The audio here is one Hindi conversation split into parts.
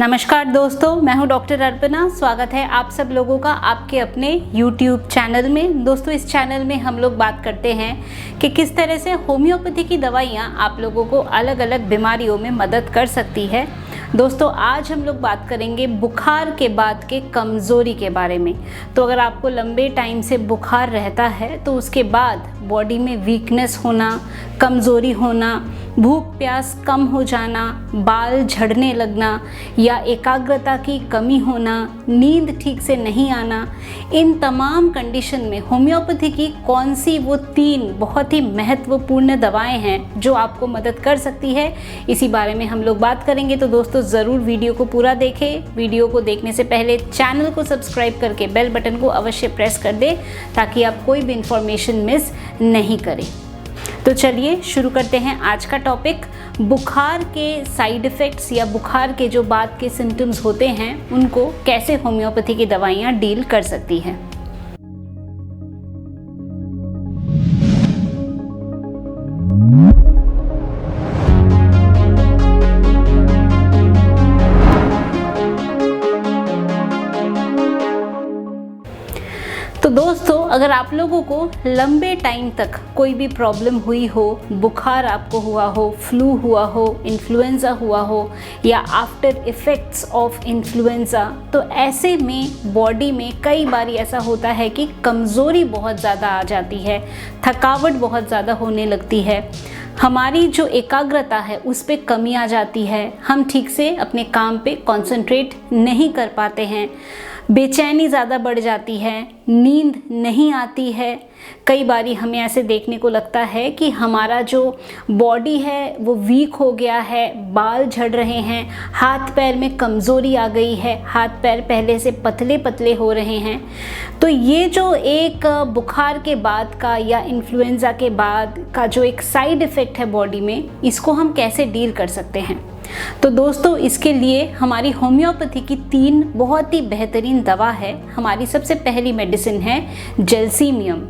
नमस्कार दोस्तों, मैं हूं डॉक्टर अर्पणा। स्वागत है आप सब लोगों का आपके अपने YouTube चैनल में। दोस्तों, इस चैनल में हम लोग बात करते हैं कि किस तरह से होम्योपैथी की दवाइयां आप लोगों को अलग अलग बीमारियों में मदद कर सकती है। दोस्तों, आज हम लोग बात करेंगे बुखार के बाद के कमज़ोरी के बारे में। तो अगर आपको लंबे टाइम से बुखार रहता है तो उसके बाद बॉडी में वीकनेस होना, कमज़ोरी होना, भूख प्यास कम हो जाना, बाल झड़ने लगना या एकाग्रता की कमी होना, नींद ठीक से नहीं आना, इन तमाम कंडीशन में होम्योपैथी की कौन सी वो 3 बहुत ही महत्वपूर्ण दवाएं हैं जो आपको मदद कर सकती है, इसी बारे में हम लोग बात करेंगे। तो दोस्तों, ज़रूर वीडियो को पूरा देखें। वीडियो को देखने से पहले चैनल को सब्सक्राइब करके बेल बटन को अवश्य प्रेस कर दें ताकि आप कोई भी इंफॉर्मेशन मिस नहीं करें। तो चलिए शुरू करते हैं आज का टॉपिक। बुखार के साइड इफ़ेक्ट्स या बुखार के जो बाद के सिम्टम्स होते हैं उनको कैसे होम्योपैथी की दवाइयाँ डील कर सकती हैं। तो दोस्तों, अगर आप लोगों को लंबे टाइम तक कोई भी प्रॉब्लम हुई हो, बुखार आपको हुआ हो, फ्लू हुआ हो, इन्फ्लुएंज़ा हुआ हो या आफ्टर इफ़ेक्ट्स ऑफ इन्फ्लुएंज़ा, तो ऐसे में बॉडी में कई बार ऐसा होता है कि कमज़ोरी बहुत ज़्यादा आ जाती है, थकावट बहुत ज़्यादा होने लगती है, हमारी जो एकाग्रता है उस पे कमी आ जाती है, हम ठीक से अपने काम पे कंसंट्रेट नहीं कर पाते हैं, बेचैनी ज़्यादा बढ़ जाती है, नींद नहीं आती है। कई बारी हमें ऐसे देखने को लगता है कि हमारा जो बॉडी है वो वीक हो गया है, बाल झड़ रहे हैं, हाथ पैर में कमज़ोरी आ गई है, हाथ पैर पहले से पतले पतले हो रहे हैं। तो ये जो एक बुखार के बाद का या इन्फ्लुएंज़ा के बाद का जो एक साइड इफ़ेक्ट है बॉडी में, इसको हम कैसे डील कर सकते हैं। तो दोस्तों, इसके लिए हमारी होम्योपैथी की 3 बहुत ही बेहतरीन दवा है। हमारी सबसे पहली मेडिसिन है जेल्सीमियम।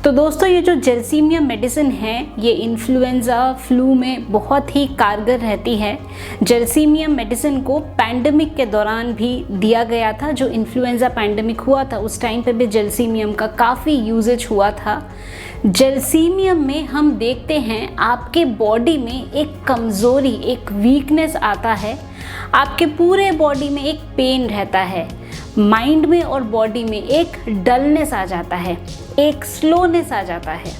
तो दोस्तों, ये जो जेल्सीमियम मेडिसिन है ये इन्फ्लुएंज़ा फ्लू में बहुत ही कारगर रहती है। जेल्सीमियम मेडिसिन को पैंडेमिक के दौरान भी दिया गया था। जो इन्फ्लुएंज़ा पैंडेमिक हुआ था उस टाइम पे भी जेल्सीमियम का काफ़ी यूजेज हुआ था। जेल्सीमियम में हम देखते हैं आपके बॉडी में एक कमज़ोरी, एक वीकनेस आता है, आपके पूरे बॉडी में एक पेन रहता है, माइंड में और बॉडी में एक डलनेस आ जाता है, एक स्लोनेस आ जाता है।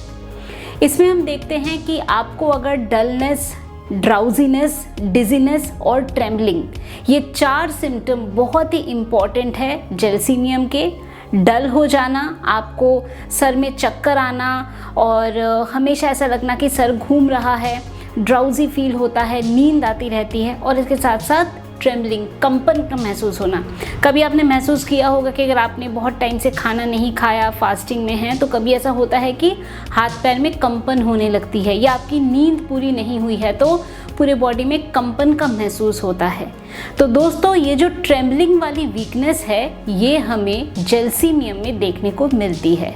इसमें हम देखते हैं कि आपको अगर डलनेस, ड्राउजीनेस, डिजीनेस और ट्रेम्बलिंग, ये 4 सिम्टम बहुत ही इम्पॉर्टेंट है जेल्सीमियम के। डल हो जाना, आपको सर में चक्कर आना और हमेशा ऐसा लगना कि सर घूम रहा है, ड्राउजी फील होता है, नींद आती रहती है और इसके साथ साथ ट्रेम्बलिंग, कंपन का महसूस होना। कभी आपने महसूस किया होगा कि अगर आपने बहुत टाइम से खाना नहीं खाया, फास्टिंग में है, तो कभी ऐसा होता है कि हाथ पैर में कंपन होने लगती है या आपकी नींद पूरी नहीं हुई है तो पूरे बॉडी में कंपन का महसूस होता है। तो दोस्तों, ये जो ट्रेम्बलिंग वाली वीकनेस है ये हमें जेल्सीमियम में देखने को मिलती है।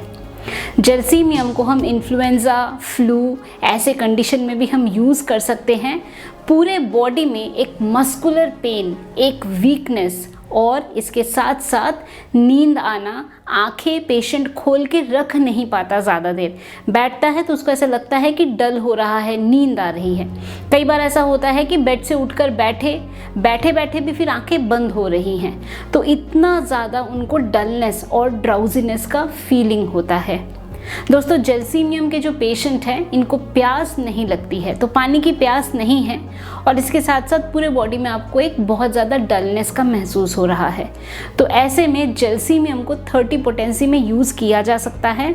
जेल्सीमियम को हम इन्फ्लुएंज़ा, फ्लू ऐसे कंडीशन में भी हम यूज़ कर सकते हैं। पूरे बॉडी में एक मस्कुलर पेन, एक वीकनेस और इसके साथ साथ नींद आना, आंखें पेशेंट खोल के रख नहीं पाता, ज़्यादा देर बैठता है तो उसको ऐसा लगता है कि डल हो रहा है, नींद आ रही है। कई बार ऐसा होता है कि बेड से उठकर बैठे बैठे भी फिर आंखें बंद हो रही हैं। तो इतना ज़्यादा उनको डलनेस और ड्राउजीनेस का फीलिंग होता है। दोस्तों, जेल्सीमियम के जो पेशेंट हैं इनको प्यास नहीं लगती है, तो पानी की प्यास नहीं है और इसके साथ साथ पूरे बॉडी में आपको एक बहुत ज़्यादा डलनेस का महसूस हो रहा है। तो ऐसे में जेल्सीमियम को 30 पोटेंसी में यूज़ किया जा सकता है।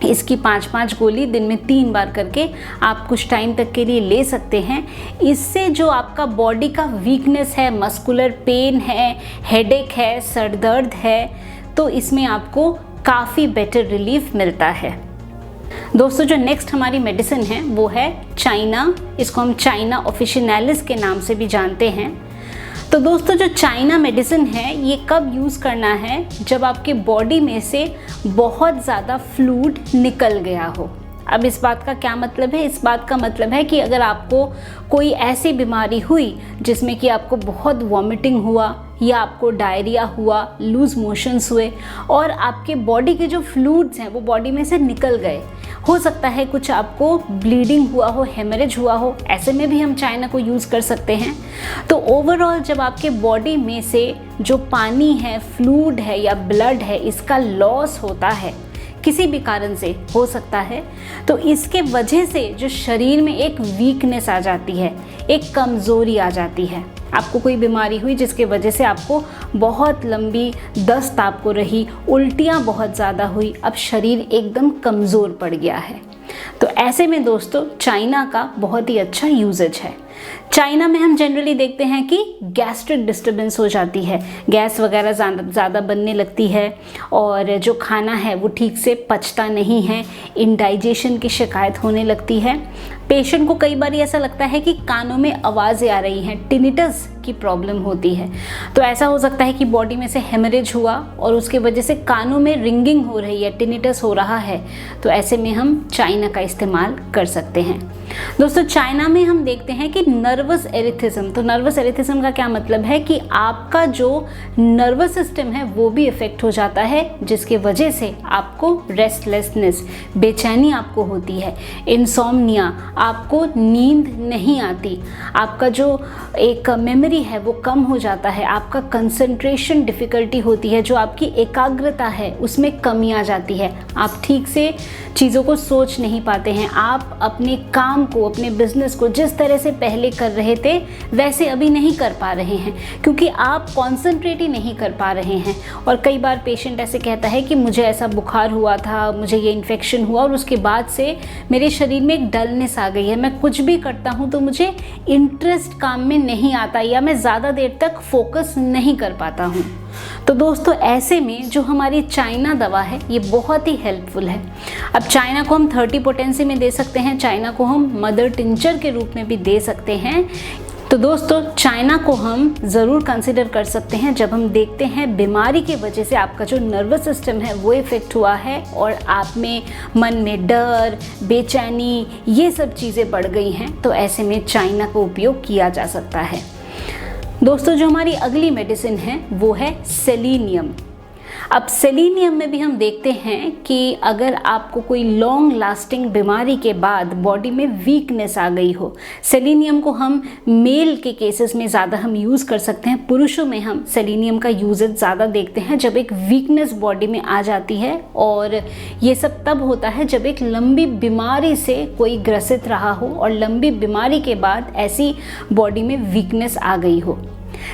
इसकी 5-5 गोली दिन में 3 बार करके आप कुछ टाइम तक के लिए ले सकते हैं। इससे जो आपका बॉडी का वीकनेस है, मस्कुलर पेन है, हेडेक है, सर दर्द है, तो इसमें आपको काफ़ी बेटर रिलीफ मिलता है। दोस्तों, जो नेक्स्ट हमारी मेडिसिन है वो है चाइना। इसको हम चाइना ऑफिशिनालिस के नाम से भी जानते हैं। तो दोस्तों, जो चाइना मेडिसिन है ये कब यूज़ करना है, जब आपके बॉडी में से बहुत ज़्यादा फ्लूइड निकल गया हो। अब इस बात का क्या मतलब है? इस बात का मतलब है कि अगर आपको कोई ऐसी बीमारी हुई जिसमें कि आपको बहुत वॉमिटिंग हुआ या आपको डायरिया हुआ, लूज मोशंस हुए और आपके बॉडी के जो फ्लूइड्स हैं वो बॉडी में से निकल गए, हो सकता है कुछ आपको ब्लीडिंग हुआ हो, हेमरेज हुआ हो, ऐसे में भी हम चाइना को यूज़ कर सकते हैं। तो ओवरऑल जब आपके बॉडी में से जो पानी है, फ्लूइड है या ब्लड है, इसका लॉस होता है किसी भी कारण से, हो सकता है, तो इसके वजह से जो शरीर में एक वीकनेस आ जाती है, एक कमज़ोरी आ जाती है। आपको कोई बीमारी हुई जिसके वजह से आपको बहुत लंबी दस्त आपको रही, उल्टियाँ बहुत ज़्यादा हुई, अब शरीर एकदम कमज़ोर पड़ गया है। तो ऐसे में दोस्तों चाइना का बहुत ही अच्छा यूजेज है। चाइना में हम जनरली देखते हैं कि गैस्ट्रिक डिस्टर्बेंस हो जाती है, गैस वगैरह ज़्यादा बनने लगती है और जो खाना है वो ठीक से पचता नहीं है, इंडाइजेशन की शिकायत होने लगती है। पेशेंट को कई बार ऐसा लगता है कि कानों में आवाज़ें आ रही हैं, टिनिटस की प्रॉब्लम होती है। तो ऐसा हो सकता है कि बॉडी में से हेमरेज हुआ और उसके वजह से कानों में रिंगिंग हो रही है, टिनिटस हो रहा है, तो ऐसे में हम चाइना का इस्तेमाल कर सकते हैं। दोस्तों चाइना में हम देखते हैं कि नर्वस एरिथिज्म, तो नर्वस एरिथिज्म का क्या मतलब है कि आपका जो नर्वस सिस्टम है वो भी इफेक्ट हो जाता है, जिसकी वजह से आपको रेस्टलेसनेस, बेचैनी आपको होती है, इंसोम्निया, आपको नींद नहीं आती, आपका जो एक मेमोरी है वो कम हो जाता है, आपका कंसंट्रेशन डिफ़िकल्टी होती है, जो आपकी एकाग्रता है उसमें कमी आ जाती है, आप ठीक से चीज़ों को सोच नहीं पाते हैं, आप अपने काम को, अपने बिजनेस को जिस तरह से पहले कर रहे थे वैसे अभी नहीं कर पा रहे हैं, क्योंकि आप कॉन्सेंट्रेट ही नहीं कर पा रहे हैं। और कई बार पेशेंट ऐसे कहता है कि मुझे ऐसा बुखार हुआ था, मुझे ये इन्फेक्शन हुआ और उसके बाद से मेरे शरीर में एक डलनेस आ गई है, मैं कुछ भी करता हूँ तो मुझे इंटरेस्ट काम में नहीं आता या मैं ज़्यादा देर तक फोकस नहीं कर पाता हूँ। तो दोस्तों ऐसे में जो हमारी चाइना दवा है ये बहुत ही हेल्पफुल है। अब चाइना को हम 30 पोटेंसी में दे सकते हैं, चाइना को हम मदर टिंचर के रूप में भी दे सकते हैं। तो दोस्तों चाइना को हम ज़रूर कंसिडर कर सकते हैं जब हम देखते हैं बीमारी की वजह से आपका जो नर्वस सिस्टम है वो इफ़ेक्ट हुआ है और आप में मन में डर, बेचैनी, ये सब चीज़ें बढ़ गई हैं, तो ऐसे में चाइना का उपयोग किया जा सकता है। दोस्तों जो हमारी अगली मेडिसिन है वो है सेलेनियम। अब सेलेनियम में भी हम देखते हैं कि अगर आपको कोई लॉन्ग लास्टिंग बीमारी के बाद बॉडी में वीकनेस आ गई हो, सेलेनियम को हम मेल के केसेस में ज़्यादा हम यूज़ कर सकते हैं, पुरुषों में हम सेलेनियम का यूजेज ज़्यादा देखते हैं जब एक वीकनेस बॉडी में आ जाती है, और ये सब तब होता है जब एक लंबी बीमारी से कोई ग्रसित रहा हो और लंबी बीमारी के बाद ऐसी बॉडी में वीकनेस आ गई हो।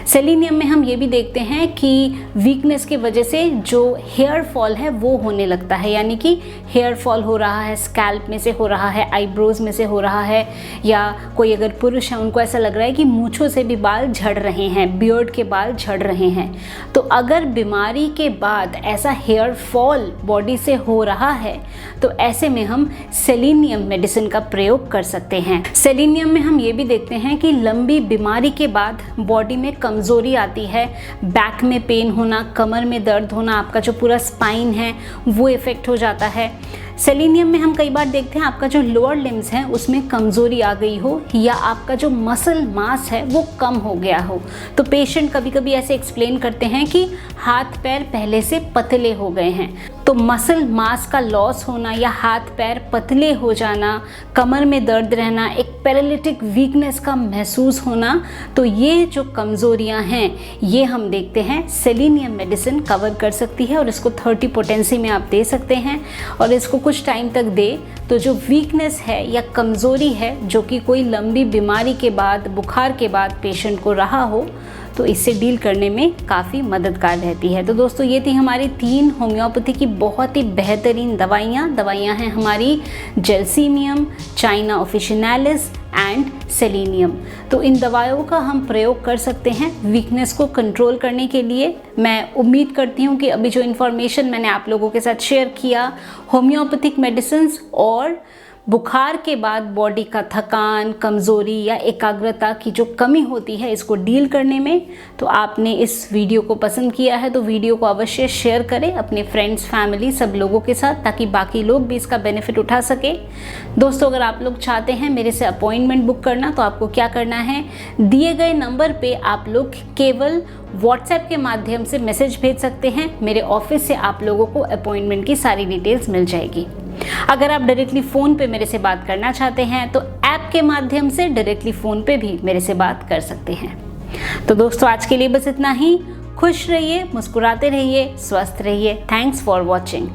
सेलेनियम में हम ये भी देखते हैं कि वीकनेस की वजह से जो हेयर फॉल है वो होने लगता है, यानी कि हेयर फॉल हो रहा है, स्कैल्प में से हो रहा है, आईब्रोज में से हो रहा है, या कोई अगर पुरुष है उनको ऐसा लग रहा है कि मूंछों से भी बाल झड़ रहे हैं, बियर्ड के बाल झड़ रहे हैं। तो अगर बीमारी के बाद ऐसा हेयर फॉल बॉडी से हो रहा है तो ऐसे में हम सेलेनियम मेडिसिन का प्रयोग कर सकते हैं। सेलेनियम में हम ये भी देखते हैं कि लंबी बीमारी के बाद बॉडी में कमज़ोरी आती है, बैक में पेन होना, कमर में दर्द होना, आपका जो पूरा स्पाइन है वो इफ़ेक्ट हो जाता है। सेलेनियम में हम कई बार देखते हैं आपका जो लोअर लिम्स है उसमें कमज़ोरी आ गई हो या आपका जो मसल मास है वो कम हो गया हो। तो पेशेंट कभी कभी ऐसे एक्सप्लेन करते हैं कि हाथ पैर पहले से पतले हो गए हैं। तो मसल मास का लॉस होना या हाथ पैर पतले हो जाना, कमर में दर्द रहना, एक पैरालिटिक वीकनेस का महसूस होना, तो ये जो कमज़ोरियां हैं ये हम देखते हैं सेलेनियम मेडिसिन कवर कर सकती है और इसको 30 पोटेंसी में आप दे सकते हैं और इसको कुछ टाइम तक दे तो जो वीकनेस है या कमज़ोरी है जो कि कोई लंबी बीमारी के बाद, बुखार के बाद पेशेंट को रहा हो, तो इससे डील करने में काफ़ी मददगार रहती है। तो दोस्तों ये थी हमारी 3 होम्योपैथी की बहुत ही बेहतरीन दवाइयाँ हैं हमारी जेलसीमियम, चाइना ऑफिशिनालिस एंड सेलेनियम। तो इन दवाइयों का हम प्रयोग कर सकते हैं वीकनेस को कंट्रोल करने के लिए। मैं उम्मीद करती हूँ कि अभी जो इन्फॉर्मेशन मैंने आप लोगों के साथ शेयर किया होम्योपैथिक मेडिसिन्स और बुखार के बाद बॉडी का थकान, कमज़ोरी या एकाग्रता की जो कमी होती है इसको डील करने में, तो आपने इस वीडियो को पसंद किया है तो वीडियो को अवश्य शेयर करें अपने फ्रेंड्स, फैमिली, सब लोगों के साथ, ताकि बाकी लोग भी इसका बेनिफिट उठा सके। दोस्तों, अगर आप लोग चाहते हैं मेरे से अपॉइंटमेंट बुक करना तो आपको क्या करना है, दिए गए नंबर पे आप लोग केवल व्हाट्सएप के माध्यम से मैसेज भेज सकते हैं। मेरे ऑफिस से आप लोगों को अपॉइंटमेंट की सारी डिटेल्स मिल जाएगी। अगर आप डायरेक्टली फ़ोन पे मेरे से बात करना चाहते हैं तो ऐप के माध्यम से डायरेक्टली फ़ोन पे भी मेरे से बात कर सकते हैं। तो दोस्तों, आज के लिए बस इतना ही। खुश रहिए, मुस्कुराते रहिए, स्वस्थ रहिए। Thanks for watching.